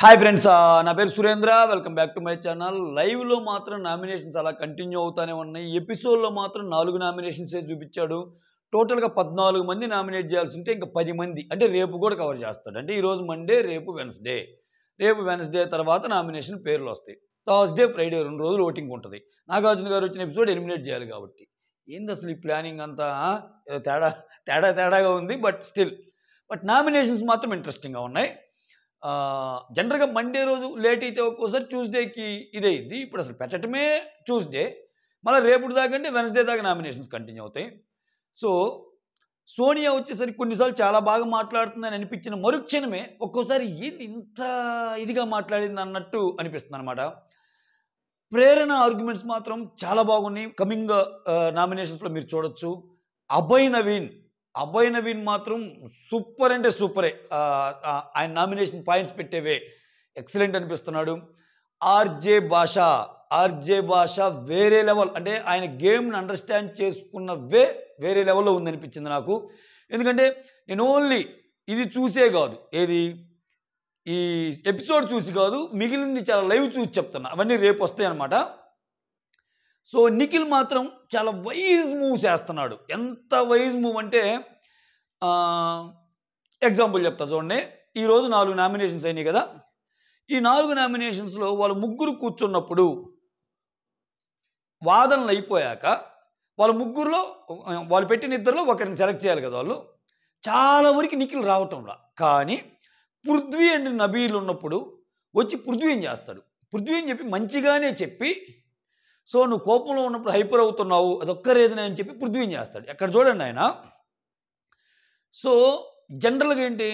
Hi friends, నా పేరు Surendra. Welcome back to my channel. లైవ్లో మాత్రం నామినేషన్స్ అలా కంటిన్యూ అవుతానే ఉన్నాయి. ఎపిసోడ్లో మాత్రం 4 నామినేషన్సే చూపించాడు. టోటల్గా 14 మంది నామినేట్ చేయాల్సి ఉంటే ఇంకా 10 మంది అంటే రేపు కూడా కవర్ చేస్తాడు. అంటే ఈరోజు మండే, రేపు వెన్స్డే. రేపు వెన్స్డే తర్వాత నామినేషన్ పేర్లు వస్తాయి. థర్స్డే, ఫ్రైడే 2 రోజులు ఓటింగ్ ఉంటుంది. నాగార్జున గారు వచ్చిన ఎపిసోడ్ ఎలిమినేట్ చేయాలి కాబట్టి. ఏంది అసలు ఈ ప్లానింగ్ అంతా? ఏదో తేడాగా ఉంది. బట్ నామినేషన్స్ మాత్రం ఇంట్రెస్టింగ్గా ఉన్నాయి. జనరల్గా మండే రోజు లేట్ అయితే ఒక్కోసారి ట్యూస్డేకి ఇదైద్ది. ఇప్పుడు అసలు పెట్టడమే ట్యూస్డే, మళ్ళీ రేపు దాకా అంటే వెన్స్డే దాకా నామినేషన్స్ కంటిన్యూ అవుతాయి. సో సోనియా వచ్చేసరికి కొన్నిసార్లు చాలా బాగా మాట్లాడుతుందని అనిపించిన మరుక్షణమే ఒక్కోసారి ఏంది ఇంత ఇదిగా మాట్లాడింది అన్నట్టు అనిపిస్తుంది అనమాట. ప్రేరణ ఆర్గ్యుమెంట్స్ మాత్రం చాలా బాగున్నాయి. కమింగ్ నామినేషన్స్లో మీరు చూడొచ్చు. అభయ్ నవీన్ మాత్రం సూపర్ అంటే సూపరే. ఆయన నామినేషన్ పాయింట్స్ పెట్టేవే ఎక్సలెంట్ అనిపిస్తున్నాడు. ఆర్జే భాష వేరే లెవెల్. అంటే ఆయన గేమ్ని అండర్స్టాండ్ చేసుకున్న వేరే లెవెల్లో ఉందనిపించింది నాకు. ఎందుకంటే నేను ఓన్లీ ఇది చూసే కాదు, ఏది ఈ ఎపిసోడ్ చూసి కాదు, మిగిలింది చాలా లైవ్ చూసి చెప్తున్నా. అవన్నీ రేపు వస్తాయి అన్నమాట. సో నిఖిల్ మాత్రం చాలా వైజ్ మూవ్ చేస్తున్నాడు. ఎంత వైజ్ మూవ్ అంటే ఎగ్జాంపుల్ చెప్తా చూడండి. ఈరోజు 4 నామినేషన్స్ అయినాయి కదా. ఈ 4 నామినేషన్స్లో వాళ్ళు ముగ్గురు కూర్చున్నప్పుడు వాదనలు అయిపోయాక వాళ్ళ ముగ్గురులో వాళ్ళు పెట్టిన ఇద్దరిలో ఒకరిని సెలెక్ట్ చేయాలి కదా వాళ్ళు. చాలా వరకు నిఖిల్ రావటంలా. కానీ పృథ్వీ అండ్ నబీల్ ఉన్నప్పుడు వచ్చి పృథ్వీ ఏం చేస్తాడు, పృథ్వీ అని చెప్పి మంచిగానే చెప్పి, సో నువ్వు కోపంలో ఉన్నప్పుడు హైపర్ అవుతున్నావు, అదొక్క రీజన్ అని చెప్పి పృథ్వీ ఏం చేస్తాడు. ఎక్కడ చూడండి ఆయన. సో జనరల్గా ఏంటి,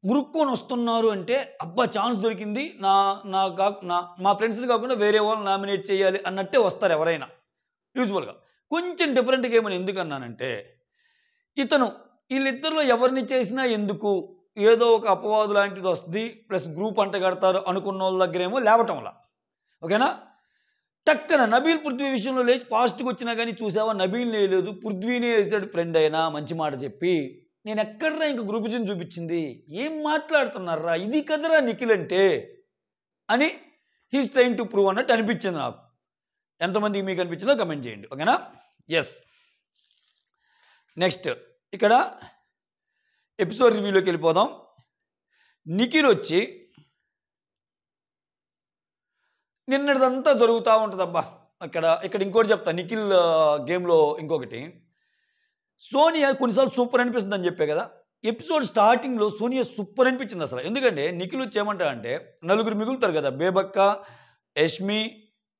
గురుక్కొని వస్తున్నారు అంటే అబ్బా ఛాన్స్ దొరికింది, మా ఫ్రెండ్స్ని కాకుండా వేరే వాళ్ళని నామినేట్ చేయాలి అన్నట్టే వస్తారు ఎవరైనా యూజువల్గా. కొంచెం డిఫరెంట్గా ఏమని ఎందుకన్నానంటే, ఇతను వీళ్ళిద్దరిలో ఎవరిని చేసినా ఎందుకు ఏదో ఒక అపవాదు లాంటిది వస్తుంది, ప్లస్ గ్రూప్ అంట కడతారు అనుకున్న వాళ్ళ దగ్గర ఏమో లేవటంలా. ఓకేనా. టక్కన నబీల్ పృథ్వీ విషయంలో లేచి పాజిటివ్గా వచ్చినా కానీ చూసావా నబీల్ని వేయలేదు, పృథ్వీనే వేసాడు ఫ్రెండ్ అయినా మంచి మాట చెప్పి. నేను ఎక్కడరా ఇంక గ్రూపుజన్ చూపించింది, ఏం మాట్లాడుతున్నారా, ఇది కదరా నిఖిల్ అంటే అని హీస్ ట్రైయింగ్ టు ప్రూవ్ అన్నట్టు అనిపించింది నాకు. ఎంతమందికి మీకు అనిపించిందో కమెంట్ చేయండి. ఓకేనా. ఎస్, నెక్స్ట్ ఇక్కడ ఎపిసోడ్ రివ్యూలోకి వెళ్ళిపోదాం. నిఖిల్ వచ్చి నిన్నటిదంతా జరుగుతూ ఉంటుంది. అబ్బా ఇక్కడ ఇంకోటి చెప్తా. నిఖిల్ గేమ్లో ఇంకొకటి, సోనియా కొన్నిసార్లు సూపర్ అనిపిస్తుంది అని చెప్పే కదా. ఎపిసోడ్ స్టార్టింగ్లో సోనియా సూపర్ అనిపించింది అసలు. ఎందుకంటే నిఖిల్ వచ్చి ఏమంటా అంటే, నలుగురు మిగులుతారు కదా, బేబక్క,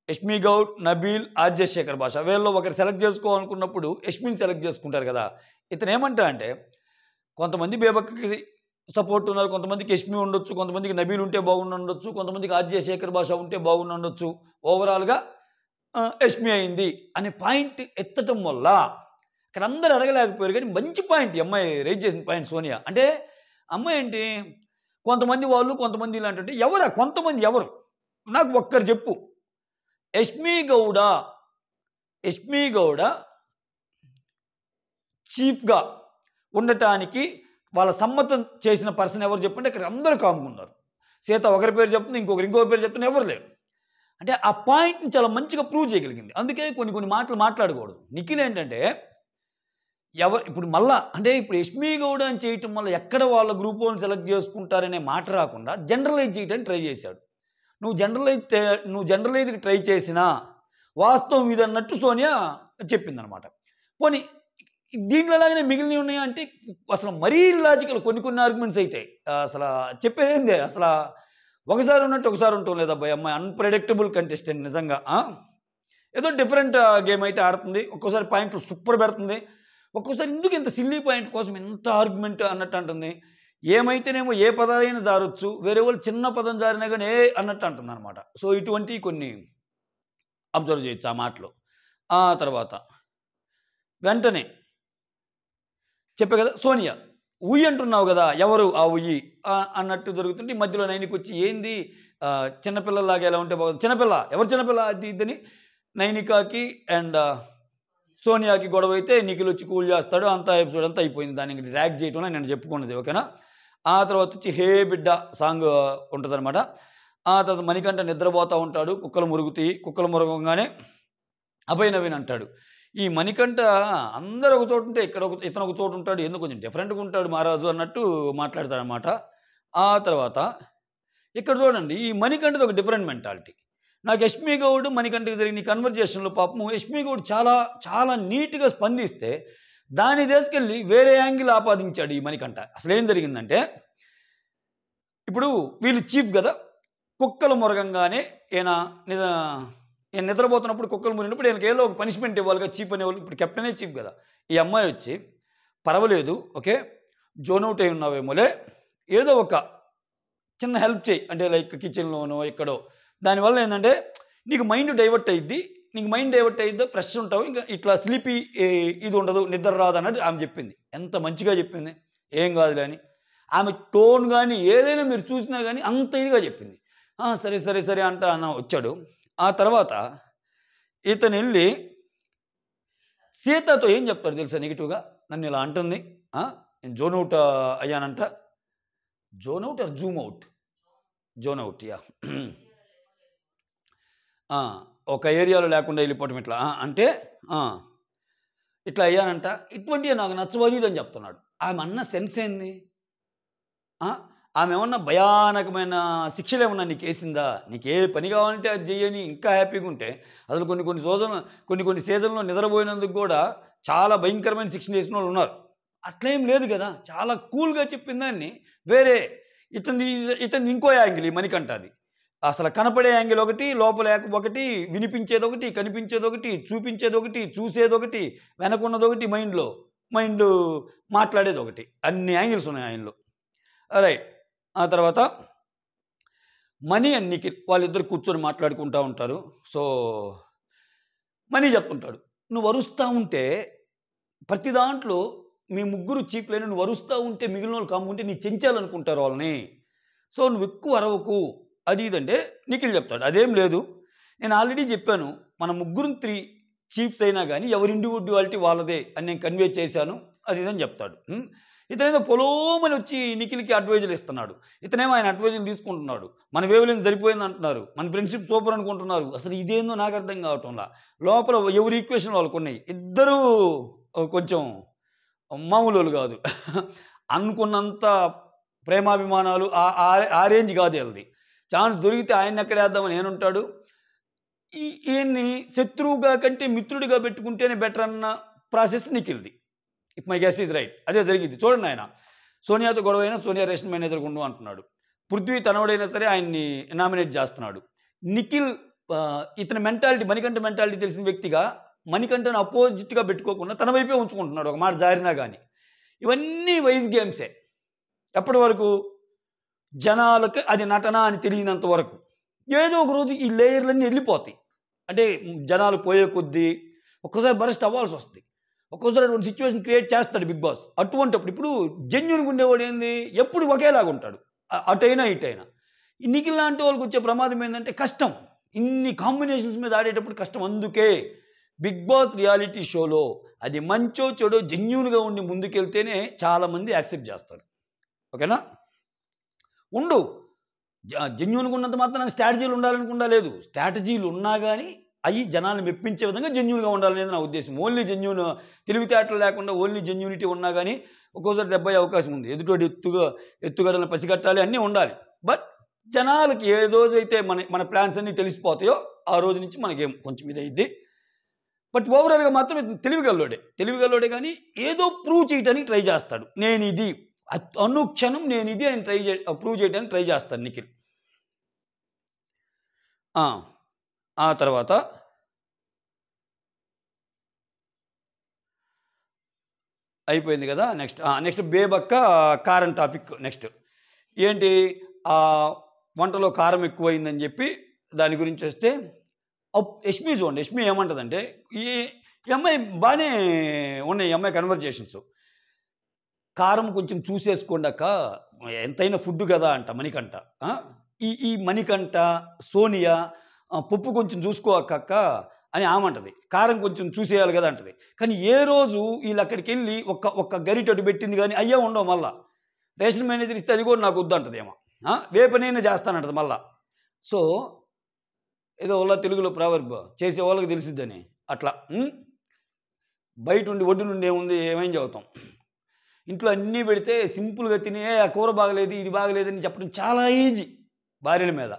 యష్మి గౌడ్, నబీల్, ఆర్జే శేఖర్ భాష. వీళ్ళలో ఒకరు సెలెక్ట్ చేసుకోవాలనుకున్నప్పుడు యష్మిని సెలెక్ట్ చేసుకుంటారు కదా. ఇతను ఏమంటా అంటే, కొంతమంది బేబక్కకి సపోర్ట్ ఉన్నారు, కొంతమందికి యష్మి ఉండొచ్చు, కొంతమందికి నబీల్ ఉంటే బాగుండొచ్చు, కొంతమందికి ఆర్జే శేఖర్ భాష ఉంటే బాగుండొచ్చు, ఓవరాల్గా యష్మి అయింది అనే పాయింట్ ఎత్తటం వల్ల ఇక్కడ అందరూ అడగలేకపోయారు. కానీ మంచి పాయింట్ ఈ అమ్మాయి రైజ్ చేసిన పాయింట్ సోనియా. అంటే అమ్మాయి ఏంటి, కొంతమంది వాళ్ళు కొంతమంది ఇలాంటి ఎవరా కొంతమంది ఎవరు నాకు ఒక్కరు చెప్పు. యష్మి గౌడ చీఫ్గా ఉండటానికి వాళ్ళ సమ్మతం చేసిన పర్సన్ ఎవరు చెప్పంటే ఇక్కడ అందరూ కాముకున్నారు. సీత ఒకరి పేరు చెప్తుంది, ఇంకొకరి పేరు చెప్తున్నా ఎవరు లేరు. అంటే ఆ పాయింట్ని చాలా మంచిగా ప్రూవ్ చేయగలిగింది. అందుకే కొన్ని మాటలు మాట్లాడకూడదు. నిఖిల్ ఏంటంటే ఇప్పుడు మళ్ళా అంటే ఇప్పుడు యష్మి గౌడ అని చేయటం వల్ల ఎక్కడ వాళ్ళ గ్రూప్ వాళ్ళని సెలెక్ట్ చేసుకుంటారనే మాట రాకుండా జనరలైజ్ చేయడానికి ట్రై చేశాడు. నువ్వు జనరలైజ్కి ట్రై చేసినా వాస్తవం ఇది అన్నట్టు సోనియా చెప్పిందనమాట. పోనీ దీంట్లో లాగానే మిగిలినవి ఉన్నాయా అంటే అసలు మరీ లాజికల్ కొన్ని ఆర్గ్యుమెంట్స్ అయితే అసలు చెప్పేదేంది, అసలు ఒకసారి ఉన్నట్టు ఒకసారి ఉండటం లేదా అబ్బాయి. అమ్మాయి అన్ప్రెడిక్టబుల్ కంటెస్టెంట్ నిజంగా. ఏదో డిఫరెంట్ గేమ్ అయితే ఆడుతుంది, ఒక్కోసారి పాయింట్లు సూపర్ పెడుతుంది, ఒక్కోసారి ఎందుకు ఇంత సిల్లీ పాయింట్ కోసం ఎంత ఆర్గ్యుమెంట్ అన్నట్టు అంటుంది. ఏమైతేనేమో ఏ పదాలైనా జారొచ్చు, వేరే వాళ్ళు చిన్న పదం జారినా కానీ అన్నట్టు అంటుంది అనమాట. సో ఇటువంటి కొన్ని అబ్జర్వ్ చేయొచ్చు ఆ మాటలు. ఆ తర్వాత వెంటనే చెప్పే కదా, సోనియా ఉయ్యి అంటున్నావు కదా, ఎవరు ఆ ఉయ్యి అన్నట్టు జరుగుతుంటే మధ్యలో నైనికి వచ్చి ఏంది చిన్నపిల్లలాగా ఎలా ఉంటే బాగుంది, ఎవరు చిన్నపిల్ల అది ఇద్దని నైనికాకి అండ్ సోనియాకి గొడవ అయితే నిఖిల్ వచ్చి కూల్ చేస్తాడు. అంతా ఎపిసోడ్ అంతా అయిపోయింది. దానికి డ్రాగ్ చేయటంలో నేను చెప్పుకున్నది. ఓకేనా. ఆ తర్వాత వచ్చి హే బిడ్డ సాంగ్ ఉంటుందన్నమాట. ఆ తర్వాత మణికంఠ నిద్రపోతూ ఉంటాడు. కుక్కలు మురుగుతాయి. కుక్కలు మురగంగానే అభయ్ నవీన్ అంటాడు. ఈ మణికంఠ అందరూ ఒక చోట ఉంటే ఇక్కడ ఇతను ఒక చోట ఉంటాడు. ఎందుకు కొంచెం డిఫరెంట్‌గా ఉంటాడు మహారాజు అన్నట్టు మాట్లాడతాడనమాట. ఆ తర్వాత ఇక్కడ చూడండి ఈ మణికంఠది ఒక డిఫరెంట్ మెంటాలిటీ. నాకు యష్మి గౌడ్, మణికంఠకి జరిగిన ఈ కన్వర్జేషన్‌లో పాపం యష్మి గౌడ్ చాలా చాలా నీట్‌గా స్పందిస్తే దాన్ని తీసుకెళ్ళి వేరే యాంగిల్ ఆపాదించాడు ఈ మణికంఠ. అసలేం జరిగిందంటే ఇప్పుడు వీళ్ళు చీఫ్ గదా! కుక్కలు మొరగంగానే ఈయన నిద్రపోతున్నప్పుడు కుక్కలు మురిగినప్పుడు ఈయనకి ఏదో ఒక పనిష్మెంట్ ఇవ్వాలిగా చీఫ్ అనేవాళ్ళు. ఇప్పుడు కెప్టెనే చీఫ్ కదా! ఈ అమ్మాయి వచ్చి పర్వాలేదు ఓకే. జోన్ అవుట్ అయి ఉన్నావేమోలే ఏదో ఒక చిన్న హెల్ప్ చేయి అంటే లైక్ కిచెన్లోనో ఎక్కడో దానివల్ల ఏంటంటే నీకు మైండ్ డైవర్ట్ అయ్యిద్ది. నీకు మైండ్ డైవర్ట్ అయ్యిద్దో ఫ్రెష్ ఉంటావు. ఇంకా ఇట్లా స్లీపీ ఇది ఉండదు నిద్ర రాదు అన్నట్టు ఆమె చెప్పింది. ఎంత మంచిగా చెప్పింది. ఏం కాదులే అని. ఆమె టోన్ కానీ ఏదైనా మీరు చూసినా కానీ అంత ఇదిగా చెప్పింది. సరే సరే సరే అంట అన్న వచ్చాడు. ఆ తర్వాత ఇతను వెళ్ళి సీతతో ఏం చెప్తాడు తెలుసా నెగిటివ్గా నన్ను ఇలా అంటుంది. నేను జోన్ అవుట్ అయ్యానంట. Zone out or zoom out? Zone out yeah. ఒక ఏరియాలో లేకుండా వెళ్ళిపోవటం ఇట్లా అంటే ఇట్లా అయ్యానంట. ఇటువంటివి నాకు నచ్చవది అని చెప్తున్నాడు. ఆమె అన్న సెన్స్ ఏంది? ఆమె ఏమన్నా భయానకమైన శిక్షలు ఏమన్నా నీకు వేసిందా? నీకు ఏ పని కావాలంటే అది చెయ్యని ఇంకా హ్యాపీగా ఉంటే అసలు కొన్ని సీజన్లో నిద్రపోయినందుకు కూడా చాలా భయంకరమైన శిక్షణ వేసిన వాళ్ళు ఉన్నారు. అట్లేం లేదు కదా. చాలా కూల్గా చెప్పిన దాన్ని వేరే ఇతని ఇంకో యాంగిల్ ఈ మణికంఠ అది. అసలు కనపడే యాంగిల్ ఒకటి, లోపల ఒకటి, వినిపించేది ఒకటి, కనిపించేది ఒకటి, చూపించేది ఒకటి, చూసేది ఒకటి, వెనకున్నది ఒకటి, మైండ్ మాట్లాడేది ఒకటి. అన్ని యాంగిల్స్ ఉన్నాయి ఆయనలో. రైట్. ఆ తర్వాత మనీ అండ్ నిఖిల్ వాళ్ళిద్దరు కూర్చొని మాట్లాడుకుంటూ ఉంటారు. సో మనీ చెప్తుంటాడు, నువ్వు అరుస్తూ ఉంటే ప్రతి దాంట్లో మీ ముగ్గురు చీఫ్లైన నువ్వు అరుస్తూ ఉంటే మిగిలిన వాళ్ళు కాముంటే నీ చెంచాలనుకుంటారు వాళ్ళని. సో నువ్వు ఎక్కువ అరవకు అది ఇదంటే నిఖిల్ చెప్తాడు, అదేం లేదు నేను ఆల్రెడీ చెప్పాను మన ముగ్గురు 3 చీఫ్స్ అయినా కానీ ఎవరి ఇండివిడ్యువాలిటీ వాళ్ళదే అని నేను కన్వే చేశాను అది ఇదని చెప్తాడు. ఇతనేదో పొలోమని వచ్చి నిఖిల్కి అడ్వైజులు ఇస్తున్నాడు. ఇతనేమో ఆయన అడ్వైజులు తీసుకుంటున్నాడు. మన వేవ్లెంత్ సరిపోయింది అంటున్నారు. మన ఫ్రెండ్షిప్ సూపర్ అనుకుంటున్నారు. అసలు ఇదేందో నాకు అర్థం కావటంలా. లోపల ఎవరి ఈక్వేషన్ వాళ్ళకు ఉన్నాయి. ఇద్దరూ కొంచెం మామూలు కాదు. అనుకున్నంత ప్రేమాభిమానాలు ఆ రేంజ్ కాదు వీళ్ళది. ఛాన్స్ దొరికితే ఆయన్ని ఎక్కడేద్దామని నేనుంటాడు. ఈయన్ని శత్రువుగా కంటే మిత్రుడిగా పెట్టుకుంటేనే బెటర్ అన్న ప్రాసెస్ నిఖిల్ది. If my guess is right అదే జరిగింది. చూడండి ఆయన సోనియాతో గొడవ అయినా సోనియా రేషన్ మేనేజర్ ఉండు అంటున్నాడు. పృథ్వీ తనవుడైనా సరే ఆయన్ని నామినేట్ చేస్తున్నాడు. నిఖిల్ ఇతని మెంటాలిటీ మణికంఠ మెంటాలిటీ తెలిసిన వ్యక్తిగా మణికంఠను అపోజిట్గా పెట్టుకోకుండా తన వైపే ఉంచుకుంటున్నాడు ఒక మాట జారినా కానీ. ఇవన్నీ వైజ్ గేమ్సే. ఎప్పటి వరకు జనాలకు అది నటన అని తెలియనంత వరకు. ఏదో ఒక రోజు ఈ లేయర్లన్నీ వెళ్ళిపోతాయి. అంటే జనాలు పోయే కొద్దీ ఒక్కసారి బరెస్ట్ అవ్వాల్సి వస్తుంది. ఒక్కోసారి అటువంటి సిచ్యువేషన్ క్రియేట్ చేస్తాడు బిగ్ బాస్. అటువంటిప్పుడు ఇప్పుడు జెన్యూన్గా ఉండేవాడు ఏంది ఎప్పుడు ఒకేలాగా ఉంటాడు, అటైనా ఇటైనా. ఈ నిఖిల్ లాంటి వాళ్ళకి వచ్చే ప్రమాదం ఏంటంటే కష్టం. ఇన్ని కాంబినేషన్స్ మీద ఆడేటప్పుడు కష్టం. అందుకే బిగ్ బాస్ రియాలిటీ షోలో అది మంచో చెడో జెన్యూన్గా ఉండి ముందుకెళ్తేనే చాలామంది యాక్సెప్ట్ చేస్తారు. ఓకేనా? ఉండు జెన్యూన్గా ఉన్నంత మాత్రం స్ట్రాటజీలు ఉండాలనుకుండా లేదు. స్ట్రాటజీలు ఉన్నా కానీ అవి జనాలను మెప్పించే విధంగా జెన్యూన్గా ఉండాలనేది నా ఉద్దేశం. ఓన్లీ జెన్యూన్ తెలివితేటలు లేకుండా ఓన్లీ జెన్యూనిటీ ఉన్నా కానీ ఒక్కోసారి దెబ్బయ్యే అవకాశం ఉంది. ఎదుటోటి ఎత్తుగడలను పసిగట్టాలి, అన్నీ ఉండాలి. బట్ జనాలకి ఏ రోజైతే మన ప్లాన్స్ అన్నీ తెలిసిపోతాయో ఆ రోజు నుంచి మనకేం కొంచెం ఇది అయింది. బట్ ఓవరాల్గా మాత్రం తెలివిగల్లోడే కానీ ఏదో ప్రూవ్ చేయడానికి ట్రై చేస్తాడు. నేను ఇది అనుక్షణం నేను ఇది అని ప్రూవ్ చేయడానికి ట్రై చేస్తాను నిఖిల్. ఆ తర్వాత అయిపోయింది కదా. నెక్స్ట్ బేబక్క కారం టాపిక్. నెక్స్ట్ ఏంటి వంటలో కారం ఎక్కువైందని చెప్పి దాని గురించి వస్తే యష్మి చూడండి. యష్మి ఏమంటుందంటే ఈ అమ్మాయి బాగానే ఉన్నాయి ఈ అమ్మాయి కన్వర్జేషన్స్. కారం కొంచెం చూసేసుకోండి అక్క, ఎంతైనా ఫుడ్ కదా అంట మణికంఠ. ఈ మణికంఠ సోనియా పప్పు కొంచెం చూసుకో అక్క అని ఆమంటది. కారం కొంచెం చూసేయాలి కదా అంటది. కానీ ఏ రోజు వీళ్ళు అక్కడికి వెళ్ళి ఒక్క గరిటెడు పెట్టింది కానీ అయ్యే ఉండవు. మళ్ళా రేషన్ మేనేజర్ ఇస్తే అది కూడా నాకు వద్దంటదేమో, వేపనైనా చేస్తానంటది మళ్ళా. సో ఏదో వాళ్ళ తెలుగులో ప్రావర్బ్, చేసే వాళ్ళకి తెలిసిద్దని అట్లా. బయట ఉండి ఒడ్డు నుండి ఏముంది ఏమేం చదువుతాం. ఇంట్లో అన్నీ పెడితే సింపుల్గా తిని ఆ కూర బాగలేదు ఇది బాగలేదని చెప్పడం చాలా ఈజీ భార్యల మీద.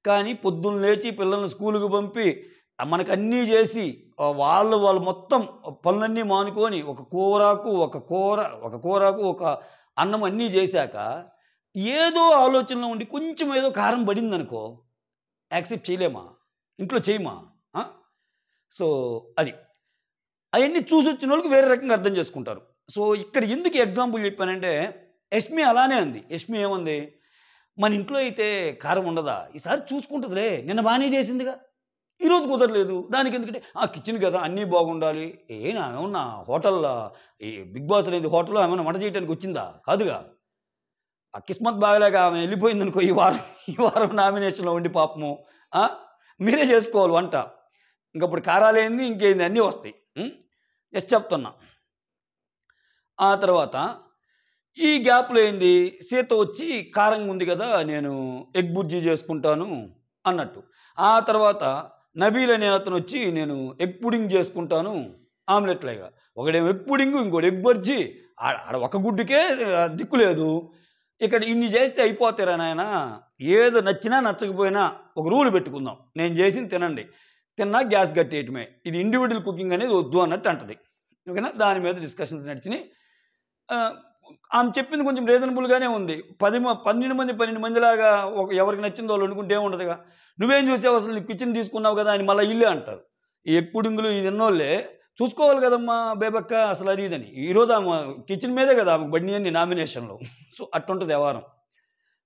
కానీ పొద్దున్న లేచి పిల్లల్ని స్కూలుకు పంపి మనకు అన్నీ చేసి వాళ్ళు మొత్తం పనులన్నీ మానుకొని ఒక కూరకు ఒక అన్నం అన్నీ చేశాక ఏదో ఆలోచనలో ఉండి కొంచెం ఏదో కారం పడిందనుకో యాక్సెప్ట్ చేయలేమా, ఇంట్లో చేయమా? సో అది అవన్నీ చూసి వచ్చిన వాళ్ళకి వేరే రకంగా అర్థం చేసుకుంటారు. సో ఇక్కడ ఎందుకు ఎగ్జాంపుల్ చెప్పానంటే యష్మి అలానే ఉంది. యష్మి ఏముంది, మన ఇంట్లో అయితే కారం ఉండదా, ఈసారి చూసుకుంటుందిలే, నిన్న బాగానే చేసిందిగా, ఈరోజు కుదరలేదు దానికి ఎందుకంటే కిచెన్ కదా అన్నీ బాగుండాలి. ఏమన్నా హోటల్ ఈ బిగ్ బాస్ అనేది హోటల్లో ఏమైనా వంట చేయడానికి వచ్చిందా? కాదుగా. కిస్మత్ బాగలేక ఆమె వెళ్ళిపోయింది అనుకో, ఈ వారం నామినేషన్లో ఉండి పాపము మీరే చేసుకోవాలి వంట. ఇంకప్పుడు కారాలేంది ఇంకేంది అన్నీ వస్తాయి. జస్ట్ చెప్తున్నా. ఆ తర్వాత ఈ గ్యాప్లో ఏంది, సీత వచ్చి కారంగా ఉంది కదా నేను ఎగ్ బుర్జీ చేసుకుంటాను అన్నట్టు. ఆ తర్వాత నబీల్ అనే అతను వచ్చి నేను ఎగ్ పుడింగ్ చేసుకుంటాను ఆమ్లెట్లాగా. ఒకడేమో ఎగ్ పుడింగ్, ఇంకోటి ఎగ్ బుర్జీ. ఆడ ఒక గుడ్డుకే దిక్కు లేదు. ఇక్కడ ఇన్ని చేస్తే అయిపోతారా నాయన, ఏదో నచ్చినా నచ్చకపోయినా ఒక రూల్ పెట్టుకుందాం, నేను చేసింది తినండి, తిన్నా గ్యాస్ కట్టేయటమే, ఇది ఇండివిజువల్ కుకింగ్ అనేది వద్దు అన్నట్టు అంటది. ఓకేనా, దాని మీద డిస్కషన్స్ నడిచినాయి. ఆమె చెప్పింది కొంచెం రీజనబుల్గానే ఉంది. 12 మందిలాగా ఎవరికి నచ్చిందో వాళ్ళు వండుకుంటే ఏముండదుగా. నువ్వేం చూసావు అసలు, నీ కిచెన్ తీసుకున్నావు కదా అని మళ్ళీ ఇల్లే అంటారు. ఈ ఎప్పుడింగులు ఇది ఎన్నోళ్ళే చూసుకోవాలి కదమ్మా బేబక్క అసలు అది ఇదని. ఈరోజు ఆమె కిచెన్ మీదే కదా ఆమెకు బడిని నామినేషన్లో. సో అట్టుంటుంది వ్యవహారం.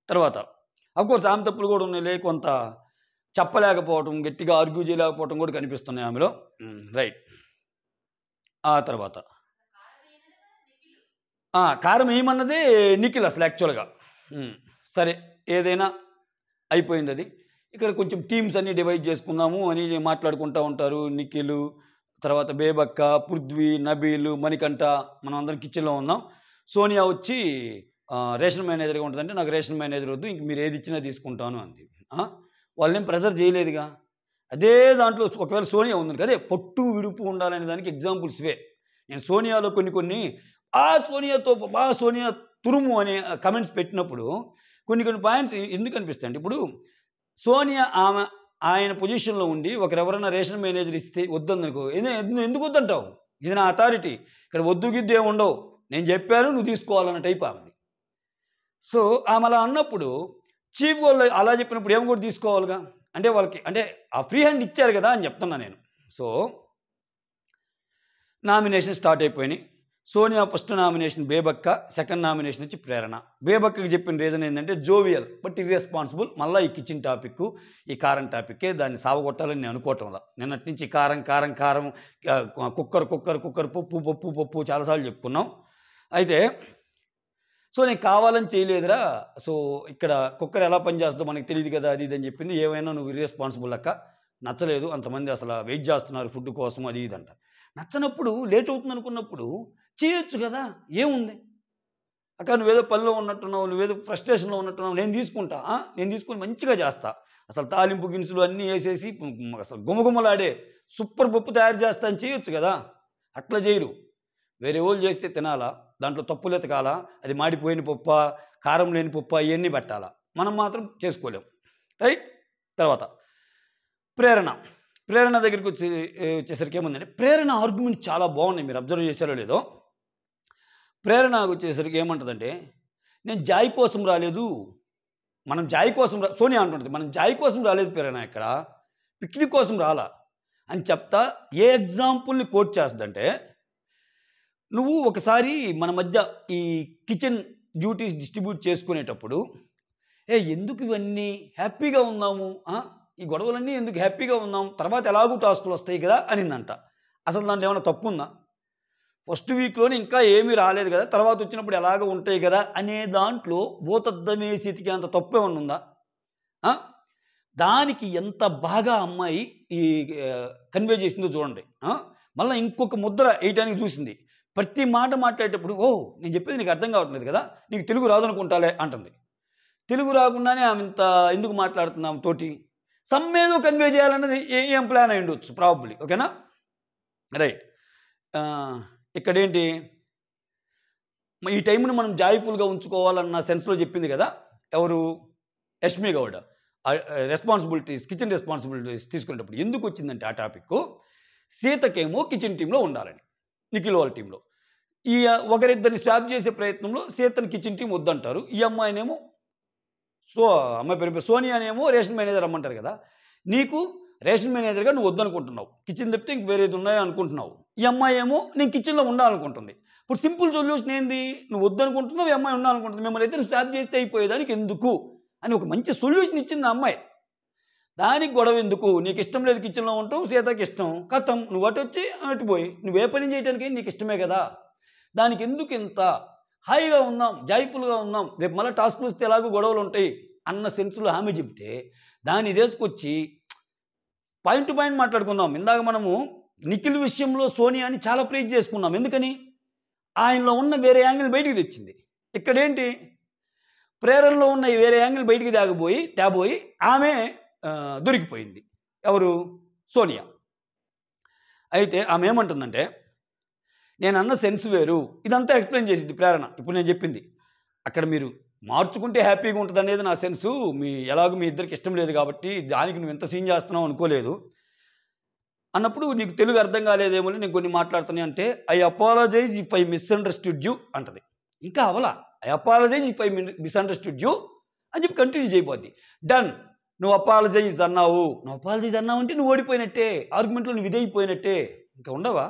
తర్వాత అఫ్కోర్స్ ఆమె తప్పులు కూడా ఉన్నాయి, కొంత చెప్పలేకపోవటం, గట్టిగా ఆర్గ్యూ చేయలేకపోవటం కూడా కనిపిస్తున్నాయి ఆమెలో. రైట్. ఆ తర్వాత కారం ఏమన్నదే నిఖిల్ అసలు యాక్చువల్గా. సరే ఏదైనా అయిపోయింది అది. ఇక్కడ కొంచెం టీమ్స్ అన్నీ డివైడ్ చేసుకుందాము అని మాట్లాడుకుంటూ ఉంటారు. నిఖిల్, తర్వాత బేబక్క, పృథ్వీ, నబీల్, మణికంఠ, మనం అందరం కిచెన్లో ఉన్నాం. సోనియా వచ్చి రేషన్ మేనేజర్గా ఉంటుందంటే నాకు రేషన్ మేనేజర్ వద్దు, ఇంక మీరు ఏది ఇచ్చినా తీసుకుంటాను అంది. వాళ్ళేం ప్రెజర్ చేయలేదుగా. అదే దాంట్లో ఒకవేళ సోనియా ఉంది అదే పొట్టు విడుపు ఉండాలనే దానికి ఎగ్జాంపుల్స్ ఇవే. నేను సోనియాలో కొన్ని సోనియా తురుము అనే కమెంట్స్ పెట్టినప్పుడు కొన్ని పాయింట్స్ ఎందుకు అనిపిస్తాయి అంటే, ఇప్పుడు సోనియా ఆయన పొజిషన్లో ఉండి ఎవరైనా రేషన్ మేనేజర్ ఇస్తే వద్దనుకో, ఎందుకు వద్దంటావు, ఇది నా అథారిటీ, ఇక్కడ వద్దు గిద్దు ఏమి ఉండవు, నేను చెప్పాను నువ్వు తీసుకోవాలన్న టైప్ ఆమెది. సో ఆమె అలా అన్నప్పుడు చీఫ్ వాళ్ళు అలా చెప్పినప్పుడు ఏమి కూడా తీసుకోవాలిగా. అంటే వాళ్ళకి అంటే ఆ ఫ్రీ హ్యాండ్ ఇచ్చారు కదా అని చెప్తున్నా నేను. సో నామినేషన్ స్టార్ట్ అయిపోయినాయి. Sonia first nomination Bebakka, second nomination వచ్చి ప్రేరణ. బేబక్కకి చెప్పిన రీజన్ ఏంటంటే జోవియల్ బట్ ఇర్రెస్పాన్సిబుల్. మళ్ళీ ఈ కిచెన్ టాపిక్, ఈ కారం టాపిక్కే దాన్ని సావగొట్టాలని నేను అనుకోవటంలా. నిన్నటి నుంచి కారం కుక్కర్ పప్పు చాలాసార్లు చెప్పుకున్నాం. అయితే సో నేను కావాలని చేయలేదురా, సో ఇక్కడ కుక్కర్ ఎలా పనిచేస్తుందో మనకి తెలియదు కదా అది ఇది అని చెప్పింది. ఏమైనా నువ్వు ఇర్రెస్పాన్సిబుల్ అక్క, నచ్చలేదు, అంతమంది అసలు వెయిట్ చేస్తున్నారు ఫుడ్ కోసం అది ఇదంట. నచ్చనప్పుడు లేట్ అవుతుంది అనుకున్నప్పుడు చేయొచ్చు కదా, ఏముంది అక్క, నువ్వేదో పనిలో ఉన్నట్టున్నావు, నువ్వేదో ఫ్రస్ట్రేషన్లో ఉన్నట్టున్నావు, నేను తీసుకుని మంచిగా చేస్తా, అసలు తాలింపు గినుసులు అన్నీ వేసేసి అసలు గుమగుమలాడే సూపర్ పప్పు తయారు చేస్తా అని చేయొచ్చు కదా. అట్లా చేయరు. వేరే వాళ్ళు చేస్తే తినాలా, దాంట్లో తప్పులు ఎతకాలా, అది మాడిపోయిన పప్ప, కారం లేని పప్ప, ఇవన్నీ పెట్టాలా, మనం మాత్రం చేసుకోలేం. రైట్. తర్వాత ప్రేరణ దగ్గరికి వచ్చేసరికి ఏముందంటే, ప్రేరణ ఆర్గ్యుమెంట్ చాలా బాగున్నాయి, మీరు అబ్జర్వ్ చేశారో లేదో. ప్రేరణకు వచ్చేసరికి ఏమంటుందంటే, నేను జాయ్ కోసం రాలేదు, మనం జాయ్ కోసం సోనియా అంటుంటుంది, మనం జాయ్ కోసం రాలేదు ప్రేరణ, ఇక్కడ పిక్నిక్ కోసం రాలా అని చెప్తా. ఏ ఎగ్జాంపుల్ని కోట్ చేస్తుందంటే, నువ్వు ఒకసారి మన మధ్య ఈ కిచెన్ డ్యూటీస్ డిస్ట్రిబ్యూట్ చేసుకునేటప్పుడు ఎందుకు ఇవన్నీ హ్యాపీగా ఉన్నాము, ఈ గొడవలన్నీ ఎందుకు హ్యాపీగా ఉన్నాం, తర్వాత ఎలాగూ టాస్కులు వస్తాయి కదా అనిందంట. అసలు దాంట్లో ఏమైనా తప్పు ఉందా? ఫస్ట్ వీక్లోనే ఇంకా ఏమీ రాలేదు కదా, తర్వాత వచ్చినప్పుడు ఎలాగ ఉంటాయి కదా అనే దాంట్లో భూతద్దమే స్థితికి అంత తప్పు ఏమన్నా ఉందా? దానికి ఎంత బాగా అమ్మాయి ఈ కన్వే చేసిందో చూడండి. మళ్ళీ ఇంకొక ముద్ర వేయటానికి చూసింది. ప్రతి మాట మాట్లాడేటప్పుడు ఓ నేను చెప్పేది నీకు అర్థం కావట్లేదు కదా, నీకు తెలుగు రాదనుకుంటాలే అంటుంది. తెలుగు రాకుండానే ఆమె ఇంత ఎందుకు మాట్లాడుతుంది ఆమెతోటి? సమ్మేదో కన్వే చేయాలన్నది ఏం ప్లాన్ అయి ఉండొచ్చు ప్రాబబ్లీ. ఓకేనా, రైట్. ఇక్కడేంటి, ఈ టైంని మనం జాయ్ఫుల్గా ఉంచుకోవాలన్న సెన్స్లో చెప్పింది కదా ఎవరు, Yashmi Gowda. Responsibilities, kitchen responsibilities తీసుకునేటప్పుడు ఎందుకు వచ్చిందంటే ఆ టాపిక్, సీతకేమో కిచెన్ టీంలో ఉండాలని, నిఖిల్ వాళ్ళ టీంలో. ఈ ఒకరిద్దరిని స్వాప్ చేసే ప్రయత్నంలో సీతని కిచెన్ టీం వద్దంటారు. ఈ అమ్మాయినేమో అమ్మాయి పేరు సోనియానేమో రేషన్ మేనేజర్ అమ్మంటారు కదా, నీకు రేషన్ మేనేజర్గా నువ్వు వద్దనుకుంటున్నావు, కిచెన్ తప్పితే ఇంక వేరేది ఉన్నాయో అనుకుంటున్నావు. ఈ అమ్మాయి ఏమో నేను కిచెన్లో ఉండాలనుకుంటుంది. ఇప్పుడు సింపుల్ సొల్యూషన్ ఏంది, నువ్వు వద్దనుకుంటున్నావు, ఈ అమ్మాయి ఉండాలనుకుంటుంది, మిమ్మల్ని ఇద్దరు స్వాప్ చేస్తే అయిపోయేదానికి ఎందుకు అని ఒక మంచి సొల్యూషన్ ఇచ్చింది ఆ అమ్మాయి. దానికి గొడవ ఎందుకు, నీకు ఇష్టం లేదు కిచెన్లో ఉంటావు, సీతకి ఇష్టం, కథం నువ్వు అటు వచ్చి అటుపోయి, నువ్వే పని చేయడానికి నీకు ఇష్టమే కదా, దానికి ఎందుకు ఇంత హాయిగా ఉందాం, జాయ్ఫుల్గా ఉందాం, రేపు మళ్ళీ టాస్క్లు వస్తే ఎలాగో గొడవలు ఉంటాయి అన్న సెన్స్లో ఆమె చెప్తే దాన్ని తీసుకొచ్చి పాయింట్ టు పాయింట్ మాట్లాడుకుందాం. ఇందాక మనము నిఖిల్ విషయంలో సోనియాని చాలా ప్రైజ్ చేసుకున్నాం, ఎందుకని ఆయనలో ఉన్న వేరే యాంగిల్ బయటికి తెచ్చింది. ఇక్కడేంటి, ప్రేరణలో ఉన్న వేరే యాంగిల్ బయటికి తేబోయి ఆమె దొరికిపోయింది. ఎవరు, సోనియా. అయితే ఆమె ఏమంటుందంటే నేను అన్న సెన్స్ వేరు, ఇదంతా ఎక్స్ప్లెయిన్ చేసింది ప్రేరణ. ఇప్పుడు నేను చెప్పింది అక్కడ మీరు మార్చుకుంటే హ్యాపీగా ఉంటుంది అనేది నా సెన్సు, ఎలాగో మీ ఇద్దరికి ఇష్టం లేదు కాబట్టి దానికి నువ్వు ఎంత సీన్ చేస్తున్నావు అనుకోలేదు అన్నప్పుడు నీకు తెలుగు అర్థం కాలేదేమో నేను కొన్ని మాట్లాడుతున్నాయి అంటే I apologise if I misunderstood you అంటది. ఇంకా అవలా I apologise if I misunderstood you అని చెప్పి కంటిన్యూ చేయబోద్ది. డన్, నువ్వు అపాలజైజ్ అన్నావు, అంటే నువ్వు ఓడిపోయినట్టే, ఆర్గ్యుమెంట్లో నువ్వు ఇదైపోయినట్టే, ఇంకా ఉండవా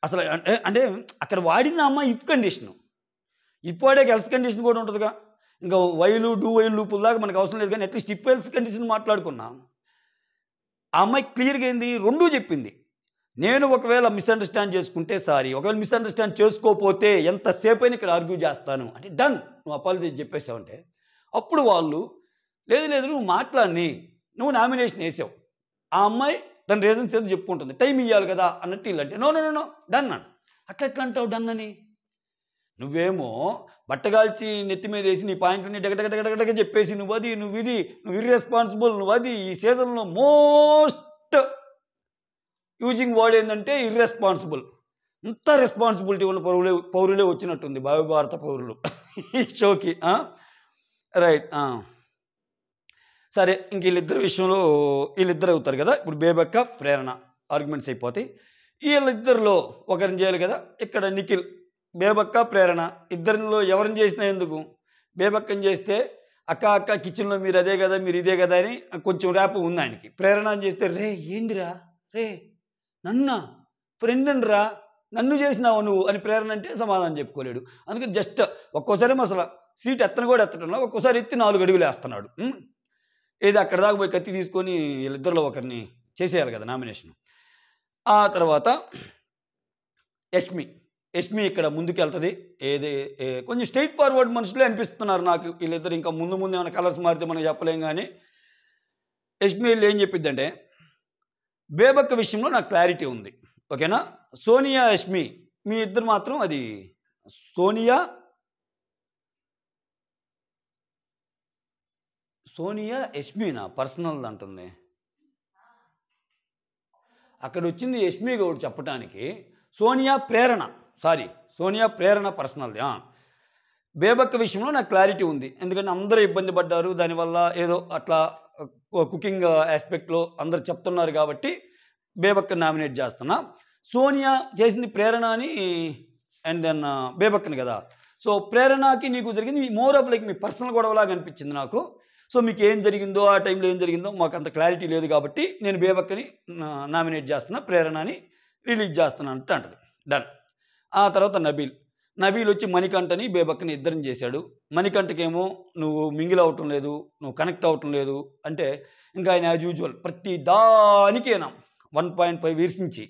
అసలు. అంటే అక్కడ వాడిన అమ్మ ఇఫ్ కండిషను, ఇఫ్ వాడే ఎల్స్ కండిషన్ కూడా ఉంటుందిగా. ఇంకా వైలు డూ వైలు లూపుల దాకా మనకు అవసరం లేదు, కానీ అట్లీస్ట్ ఇఫ్ ఎల్స్ కండిషన్ మాట్లాడుకున్నాం. ఆ అమ్మాయి క్లియర్గా ఏంది, రెండూ చెప్పింది. నేను ఒకవేళ మిస్అండర్స్టాండ్ చేసుకుంటే సారీ, ఒకవేళ మిస్అండర్స్టాండ్ చేసుకోకపోతే ఎంతసేపు అయినా ఇక్కడ ఆర్గ్యూ చేస్తాను అంటే డన్, నువ్వు అపాలజీ చెప్పేసావంటే అప్పుడు వాళ్ళు లేదు నువ్వు మాట్లాడి నువ్వు నామినేషన్ వేసావు, ఆ అమ్మాయి తన రీజన్స్ ఏదో చెప్పుకుంటుంది, టైం ఇవ్వాలి కదా అన్నట్టు ఇల్లంటే నో డన్ అన్న. అట్లా అంటావు డన్ అని? నువ్వేమో బట్టగాల్చి నెత్తి మీద వేసి నీ పాయింట్ని డగడగడగడగ చెప్పేసి నువ్వు ఇర్రెస్పాన్సిబుల్, నువ్వు అది ఈ సీజన్లో మోస్ట్ యూజింగ్ వర్డ్ ఏంటంటే ఇర్రెస్పాన్సిబుల్. ఇంత రెస్పాన్సిబిలిటీ ఉన్న పౌరులే వచ్చినట్టుంది, భారత పౌరులు ఈ షోకి. రైట్, సరే. ఇంక వీళ్ళిద్దరు అవుతారు కదా. ఇప్పుడు బేబక్క ప్రేరణ ఆర్గ్యుమెంట్స్ అయిపోతాయి. వీళ్ళిద్దరిలో ఒకరిని చేయాలి కదా. ఇక్కడ నిఖిల్, బేబక్క ప్రేరణ ఇద్దరిలో ఎవరిని చేసినా ఎందుకు, బేబక్కని చేస్తే అక్క కిచెన్లో మీరు అదే కదా, మీరు ఇదే కదా అని కొంచెం ర్యాప్ ఉంది ఆయనకి. ప్రేరణ చేస్తే రే ఏందిరా రే నన్నా ఫ్రెండ్ అని రా, నన్ను చేసినావు నువ్వు అని ప్రేరణ అంటే సమాధానం చెప్పుకోలేడు. అందుకని జస్ట్ ఒక్కోసారి అసలు సీట్ ఎత్తను కూడా ఎత్తడంలో, ఒక్కోసారి ఎత్తి 4 అడుగులు వేస్తున్నాడు. ఏది అక్కడ దాకా పోయి కత్తి తీసుకొని వీళ్ళిద్దరిలో ఒకరిని చేసేయాలి కదా నామినేషన్. ఆ తర్వాత యష్మి ఇక్కడ ముందుకు వెళ్తుంది. కొంచెం స్ట్రైట్ ఫార్వర్డ్ మనుషులే అనిపిస్తున్నారు నాకు వీళ్ళిద్దరు. ఇంకా ముందు ఏమైనా కలర్స్ మారితే మనం చెప్పలేం. కానీ యష్మి ఏం చెప్పిద్దంటే బేబక్క విషయంలో నాకు క్లారిటీ ఉంది, ఓకేనా. సోనియా యష్మి మీ ఇద్దరు మాత్రం అది సోనియా యష్మినా పర్సనల్ అంటుంది. అక్కడ వచ్చింది యష్మి గౌడ్ చెప్పడానికి, సోనియా ప్రేరణ పర్సనల్ది. బేబక్క విషయంలో నాకు క్లారిటీ ఉంది, ఎందుకంటే అందరూ ఇబ్బంది పడ్డారు దానివల్ల, ఏదో అట్లా కుకింగ్ ఆస్పెక్ట్లో అందరు చెప్తున్నారు కాబట్టి బేబక్క నామినేట్ చేస్తున్నా. సోనియా చేసింది ప్రేరణ అని, అండ్ దెన్ బేబక్కని కదా. సో ప్రేరణకి నీకు జరిగింది మోర్ ఆఫ్ లైక్ మీ పర్సనల్ గొడవలాగా అనిపించింది నాకు. సో మీకు ఏం జరిగిందో ఆ టైంలో ఏం జరిగిందో మాకు అంత క్లారిటీ లేదు కాబట్టి నేను బేబక్కని నామినేట్ చేస్తున్నా, ప్రేరణని రిలీజ్ చేస్తున్నా అంటది. డన్. ఆ తర్వాత నబీల్ వచ్చి మణికంఠని బేబక్కని ఇద్దరిని చేశాడు. మణికంఠకేమో నువ్వు మింగిల్ అవటం లేదు, నువ్వు కనెక్ట్ అవటం లేదు అంటే, ఇంకా ఆయన యాజ్ యూజువల్ ప్రతి దానికేనా 1.5 ఇయర్స్ నుంచి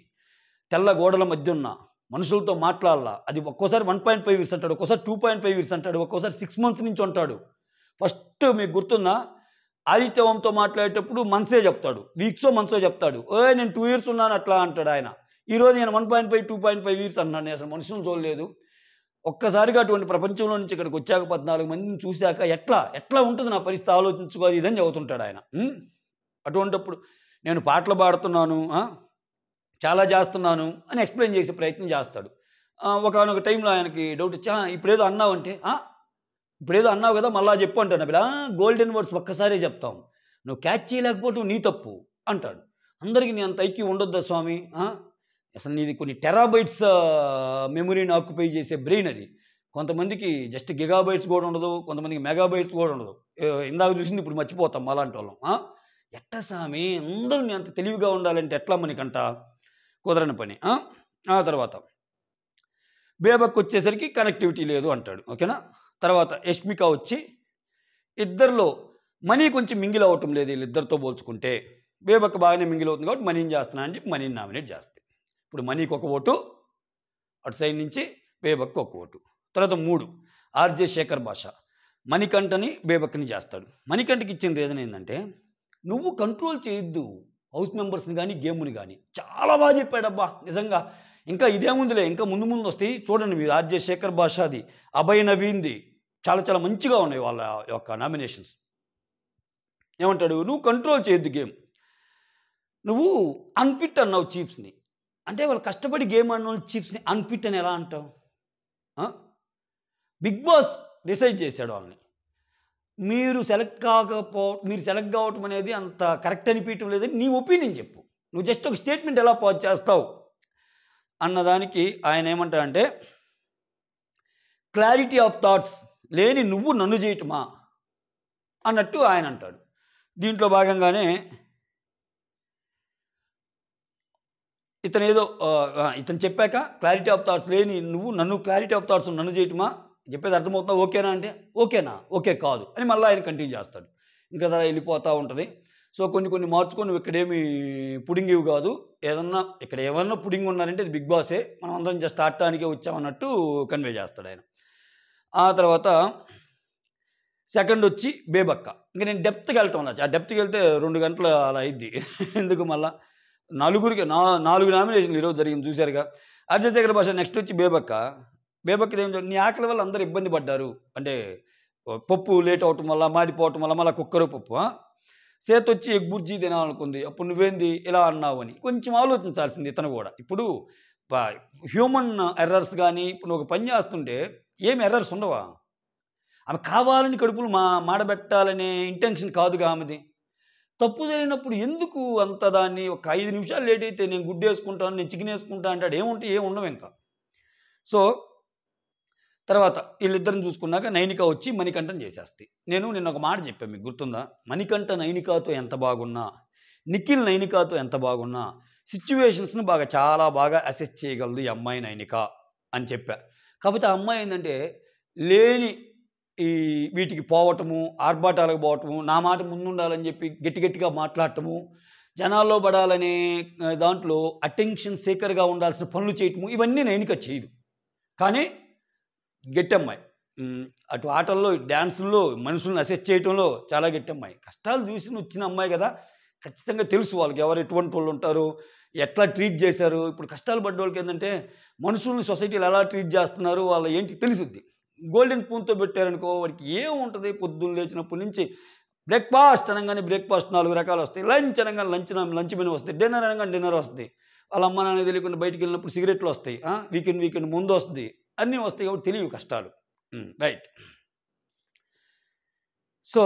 తెల్ల గోడల మధ్య ఉన్న మనుషులతో మాట్లాడాలా. అది ఒక్కోసారి 1.5 ఇయర్స్ అంటాడు, ఒక్కోసారి 2.5 ఇయర్స్ అంటాడు, ఒక్కోసారి 6 months నుంచి అంటాడు. ఫస్ట్ మీకు గుర్తుందా, ఆదిత్యవంతో మాట్లాడేటప్పుడు మంత్సే చెప్తాడు, వీక్సో మంత్సో చెప్తాడు. నేను 2 years ఉన్నాను అట్లా అంటాడు ఆయన. ఈరోజు నేను 1.5 2.5 ఇయర్స్ అన్నాను. నేను అసలు మనుషులను చూడలేదు. ఒక్కసారిగా అటువంటి ప్రపంచంలో నుంచి ఇక్కడికి వచ్చాక 14 మందిని చూశాక ఎట్లా ఉంటుంది నా పరిస్థితి ఆలోచించుకోవాలి ఇదని చదువుతుంటాడు ఆయన. అటువంటప్పుడు నేను పాటలు పాడుతున్నాను, చాలా చేస్తున్నాను అని ఎక్స్ప్లెయిన్ చేసే ప్రయత్నం చేస్తాడు. ఒకానొక టైంలో ఆయనకి డౌట్ వచ్చి ఇప్పుడేదో అన్నావు అంటే, ఇప్పుడేదో అన్నావు కదా మళ్ళా చెప్పు అంటాను. అప్పుడు గోల్డెన్ వర్డ్స్ ఒక్కసారే చెప్తాం, నువ్వు క్యాచ్ చేయలేకపోవటం నీ తప్పు అంటాడు. అందరికీ నీ అంత ఐక్యూ ఉండొద్దా స్వామి? అసలు నీది కొన్ని టెరాబైట్స్ మెమరీని ఆక్యుపై చేసే బ్రెయిన్ అది. కొంతమందికి జస్ట్ గిగాబైట్స్ కూడా ఉండదు, కొంతమందికి మెగాబైట్స్ కూడా ఉండదు. ఇందాక చూసింది ఇప్పుడు మర్చిపోతాం అలాంటి వాళ్ళం. ఎట్ట స్వామి అందరూ నీ అంత తెలివిగా ఉండాలంటే ఎట్లా మనకంట? కుదరని పని. ఆ తర్వాత బేబక్ వచ్చేసరికి కనెక్టివిటీ లేదు అంటాడు. ఓకేనా? తర్వాత యష్మిక వచ్చి ఇద్దరిలో మనీ కొంచెం మింగిల్ అవ్వటం లేదు వీళ్ళిద్దరితో పోల్చుకుంటే. బేబక్ బాగానే మింగిల్ అవుతుంది కాబట్టి మనీని చేస్తున్నా అని చెప్పి మనీని నామినేట్ చేస్తాయి. ఇప్పుడు మనీకి ఒక ఓటు, అటు సైడ్ నుంచి బేబక్కి ఒక ఓటు. తర్వాత 3 ఆర్జే శేఖర్ భాష మణికంఠని బేబక్ని చేస్తాడు. మణికంఠకి ఇచ్చిన రీజన్ ఏంటంటే, నువ్వు కంట్రోల్ చేయొద్దు హౌస్ మెంబర్స్ని కానీ గేమ్ని కానీ. చాలా బాగా చెప్పాడబ్బా నిజంగా. ఇంకా ఇదేముందిలే, ఇంకా ముందు వస్తాయి చూడండి మీరు. ఆర్జే శేఖర్ భాషది, అభయ్ నవీన్ది చాలా మంచిగా ఉన్నాయి వాళ్ళ యొక్క నామినేషన్స్. ఏమంటాడు, నువ్వు కంట్రోల్ చేయొద్దు గేమ్. నువ్వు అన్ఫిట్ అన్నావు చీఫ్స్ని. అంటే వాళ్ళు కష్టపడి గేమ్ ఆడిన వాళ్ళు చీఫ్స్ని అన్ఫిట్ అని ఎలా అంటావు? బిగ్ బాస్ డిసైడ్ చేశాడు వాళ్ళని. మీరు సెలెక్ట్ కావటం అనేది అంత కరెక్ట్ అనిపించడం లేదని నీ ఒపీనియన్ చెప్పు. నువ్వు జస్ట్ ఒక స్టేట్మెంట్ ఎలా పాస్ చేస్తావు అన్నదానికి ఆయన ఏమంటాడంటే, క్లారిటీ ఆఫ్ థాట్స్ లేని నువ్వు నన్ను చేయటమా అన్నట్టు ఆయన అంటాడు. దీంట్లో భాగంగానే ఇతను చెప్పాక క్లారిటీ ఆఫ్ థాట్స్ లేని నువ్వు నన్ను క్లారిటీ ఆఫ్ థాట్స్ నన్ను చేయటమా, చెప్పేది అర్థమవుతుందా, ఓకేనా అంటే ఓకేనా, ఓకే కాదు అని మళ్ళీ ఆయన కంటిన్యూ చేస్తాడు. ఇంకా వెళ్ళిపోతూ ఉంటుంది. సో కొన్ని మార్చుకొని నువ్వు ఇక్కడేమి పుడింగ్ ఇవి కాదు, ఇక్కడ ఏమన్నా పుడింగ్ ఉన్నారంటే ఇది బిగ్ బాసే, మనం అందరం జస్ట్ ఆడటానికే వచ్చామన్నట్టు కన్వే చేస్తాడు ఆయన. ఆ తర్వాత సెకండ్ వచ్చి బేబక్క. ఇంకా నేను డెప్త్కి వెళ్తాం, ఆ డెప్త్కి వెళ్తే 2 గంటలు అలా అయింది. ఎందుకు మళ్ళా 4 నామినేషన్లు ఈరోజు జరిగింది చూశారుగా. అర్జయ్ శేఖర్ భాష నెక్స్ట్ వచ్చి బేబక్క. బేబక్కది ఏం నీ ఆకలి వల్ల అందరూ ఇబ్బంది పడ్డారు, అంటే పప్పు లేట్ అవటం వల్ల, మాడిపోవటం వల్ల, మళ్ళీ కుక్కరు పప్పు. సేత్ వచ్చి ఎగ్ బుర్జీ తినాలనుకుంది, అప్పుడు నువ్వేంది ఇలా అన్నావు అని కొంచెం ఆలోచించాల్సింది ఇతను కూడా. ఇప్పుడు హ్యూమన్ ఎర్రర్స్ కానీ, ఇప్పుడు నువ్వు ఒక పని చేస్తుంటే ఏమి ఎర్రర్స్ ఉండవా? ఆమె కావాలని కడుపులు మాడబెట్టాలనే ఇంటెన్షన్ కాదుగా ఆమెది. తప్పు జరిగినప్పుడు ఎందుకు అంత దాన్ని ఒక 5 నిమిషాలు లేట్ అయితే నేను గుడ్డు వేసుకుంటాను, నేను చికెన్ వేసుకుంటా అంటాడు. ఏం ఉండవు ఇంకా. సో తర్వాత వీళ్ళిద్దరిని చూసుకున్నాక నైనిక వచ్చి మణికంఠని చేసేస్తాయి. నేను నిన్న ఒక మాట చెప్పాను, మీకు గుర్తుందా? మణికంఠ నైనికాతో ఎంత బాగున్నా, నిఖిల్ నైనికాతో ఎంత బాగున్నా, సిచ్యువేషన్స్ను చాలా బాగా అసెస్ చేయగలదు ఈ అమ్మాయి నైనిక అని చెప్పా. కాకపోతే ఆ అమ్మాయి ఏంటంటే లేని వీటికి పోవటము, ఆర్భాటాలకు పోవటము, నా మాట ముందుండాలని చెప్పి గట్టిగా మాట్లాడటము, జనాల్లో పడాలనే దాంట్లో అటెన్షన్ సీకర్గా ఉండాల్సిన పనులు చేయటము, ఇవన్నీ నైనిక చేయదు. కానీ గట్టమ్మాయి. అటు ఆటల్లో, డ్యాన్సుల్లో, మనుషులను అసెస్ చేయటంలో చాలా గట్టమ్మాయి. కష్టాలు చూసి వచ్చిన అమ్మాయి కదా, ఖచ్చితంగా తెలుసు వాళ్ళకి ఎవరు ఎటువంటి వాళ్ళు ఉంటారు, ఎట్లా ట్రీట్ చేశారు. ఇప్పుడు కష్టాలు పడ్డ వాళ్ళకి ఏంటంటే మనుషుల్ని సొసైటీలో ఎలా ట్రీట్ చేస్తున్నారు వాళ్ళ ఏంటి తెలుసుద్ది. గోల్డెన్ స్పూన్తో పెట్టారనుకో వాడికి ఏముంటుంది, పొద్దున్న లేచినప్పటి నుంచి బ్రేక్ఫాస్ట్ అనగానే బ్రేక్ఫాస్ట్ 4 రకాలు వస్తాయి, లంచ్ అనగానే లంచ్ మెనూ వస్తాయి, డిన్నర్ అనగానే డిన్నర్ వస్తుంది, వాళ్ళ అమ్మ నాన్న తెలియకుండా బయటికి వెళ్ళినప్పుడు సిగరెట్లు వస్తాయి, వీకెండ్ ముందు వస్తుంది, అన్నీ వస్తాయి. కాబట్టి తెలియవు కష్టాలు. రైట్. సో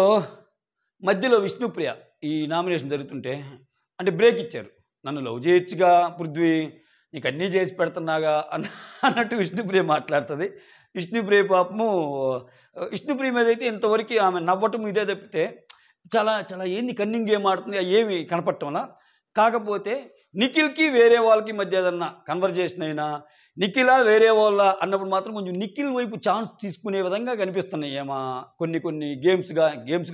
మధ్యలో విష్ణుప్రియ ఈ నామినేషన్ జరుగుతుంటే అంటే బ్రేక్ ఇచ్చారు. నన్ను లవ్ చేయొచ్చుగా పృథ్వీ, నీకు అన్నీ చేసి పెడుతున్నాగా అన్నట్టు విష్ణుప్రియ మాట్లాడుతుంది. విష్ణుప్రియ పాపము, విష్ణుప్రియ మీద అయితే ఇంతవరకు ఆమె నవ్వటం ఇదే తప్పితే చాలా ఏంది కన్నింగ్ గేమ్ ఆడుతుంది ఏమి కనపడటంలా. కాకపోతే నిఖిల్కి వేరే వాళ్ళకి మధ్య ఏదన్నా కన్వర్జేషన్ అయినా, నిఖిలా వేరే వాళ్ళ అన్నప్పుడు మాత్రం కొంచెం నిఖిల్ వైపు ఛాన్స్ తీసుకునే విధంగా కనిపిస్తున్నాయి ఏమా కొన్ని గేమ్స్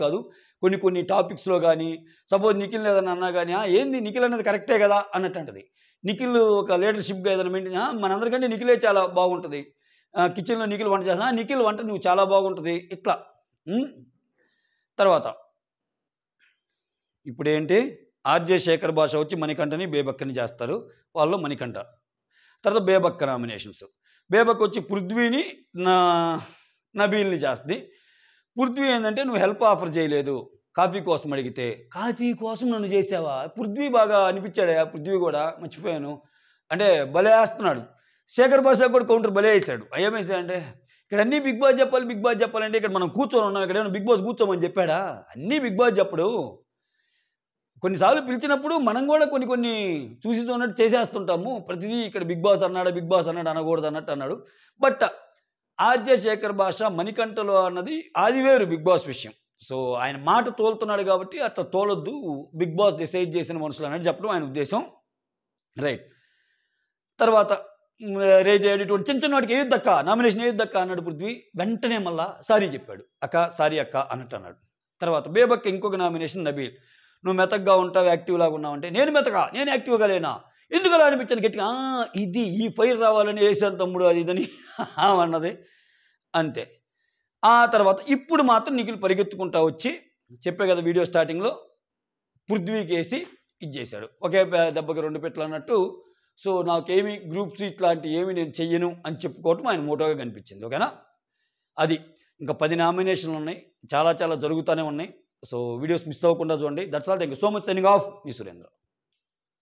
కాదు, కొన్ని టాపిక్స్లో కానీ. సపోజ్ నిఖిల్ ఏదన్నా అన్నా కానీ ఏంది నిఖిల్ అనేది కరెక్టే కదా అన్నట్టు అంటది. నిఖిల్ ఒక లీడర్షిప్గా ఏదైనా మెయింటైన్, మనందరికంటే నిఖిలే చాలా బాగుంటుంది, కిచెన్లో నిఖిల్ వంట చేస్తా, నిఖిల్ వంట నువ్వు చాలా బాగుంటుంది ఇట్లా. తర్వాత ఇప్పుడేంటి ఆర్జే శేఖర్ భాష వచ్చి మణికంఠని బేబక్కని చేస్తారు. వాళ్ళు మణికంఠ. తర్వాత బేబక్క నామినేషన్స్. బేబక్ వచ్చి పృథ్వీని నా నబీల్ని చేస్తుంది. పృథ్వీ ఏంటంటే నువ్వు హెల్ప్ ఆఫర్ చేయలేదు కాఫీ కోసం అడిగితే. కాఫీ కోసం నన్ను చేసావా? పృథ్వీ బాగా అనిపించాడు. పృథ్వీ కూడా మర్చిపోయాను అంటే భలే వేస్తున్నాడు. శేఖర్ భాష కూడా కౌంటర్ భలే వేసాడు. ఏమేసాడంటే ఇక్కడ అన్నీ బిగ్ బాస్ చెప్పాలి, బిగ్ బాస్ చెప్పాలంటే ఇక్కడ మనం కూర్చొని ఉన్నాం, ఇక్కడ ఏమైనా బిగ్ బాస్ కూర్చోమని చెప్పాడా? అన్నీ బిగ్ బాస్ చెప్పడు. కొన్నిసార్లు పిలిచినప్పుడు మనం కూడా కొన్ని చూసి చూడనట్టు చేసేస్తుంటాము. ప్రతిదీ ఇక్కడ బిగ్ బాస్ అన్నాడు అనకూడదు అన్నట్టు అన్నాడు. బట్ ఆర్జే శేఖర్ భాష మణికంఠలో అన్నది అది వేరు బిగ్ బాస్ విషయం. సో ఆయన మాట తోలుతున్నాడు కాబట్టి అట్లా తోలొద్దు, బిగ్ బాస్ డిసైడ్ చేసిన మనుషులు అన్నట్టు చెప్పడం ఆయన ఉద్దేశం. రైట్. తర్వాత రేజ్ అయ్యేటువంటి చిన్న వాటికి ఏదక్క నామినేషన్ ఏదక్క అన్నాడు పృథ్వీ. వెంటనే మళ్ళా సారీ చెప్పాడు. సారీ అక్క అన్నట్టు అన్నాడు. తర్వాత బేబక్క ఇంకొక నామినేషన్ నబీల్. నువ్వు మెతగ్గా ఉంటావు, యాక్టివ్ లాగా ఉన్నావు అంటే నేను యాక్టివ్గా లేనా, ఎందుకు అలా అనిపించాను గట్టిగా. ఇది ఈ ఫైర్ రావాలని వేసాను తమ్ముడు అది ఇదని అన్నది అంతే. ఆ తర్వాత ఇప్పుడు మాత్రం నిఖిల్ పరిగెత్తుకుంటా వచ్చి చెప్పే కదా వీడియో స్టార్టింగ్లో పృథ్వీకి వేసి ఇది చేశాడు. ఒకే దెబ్బకి 2 పెట్లు అన్నట్టు. సో నాకేమి గ్రూప్స్ ఇట్లాంటివి ఏమి నేను చెయ్యను అని చెప్పుకోవటం ఆయన మోటోగా కనిపించింది. ఓకేనా? అది ఇంకా 10 నామినేషన్లు ఉన్నాయి. చాలా జరుగుతూనే ఉన్నాయి. సో వీడియోస్ మిస్ అవ్వకుండా చూడండి. That's all. Thank you so much. Signing off, me Surendra.